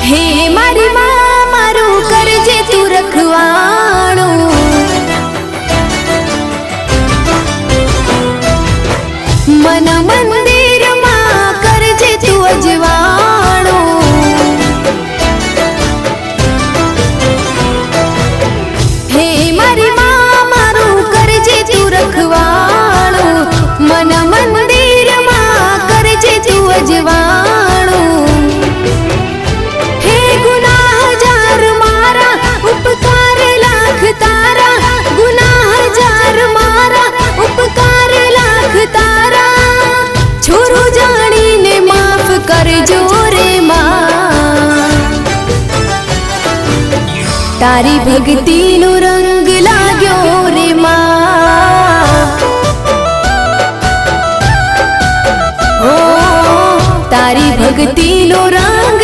હે મારી માં મારું કરજે તું રખવાણું, મન મંદિરમાં કરજે તું અજવાણું, હે મારી માં મારું કરજે તું રખવાણું, મન મંદિરમાં કરજે તું અજવાણું, હે ગુનાહ હજાર મારા ઉપકાર લાખ તારા, ગુનાહ હજાર મારા ઉપકાર લાખ તારા, છોરું જાણીને માફ કરજો રે માં, તારી ભક્તિનો રંગ લાગ્યો રે માં, ઓ તારી ભક્તિનો રંગ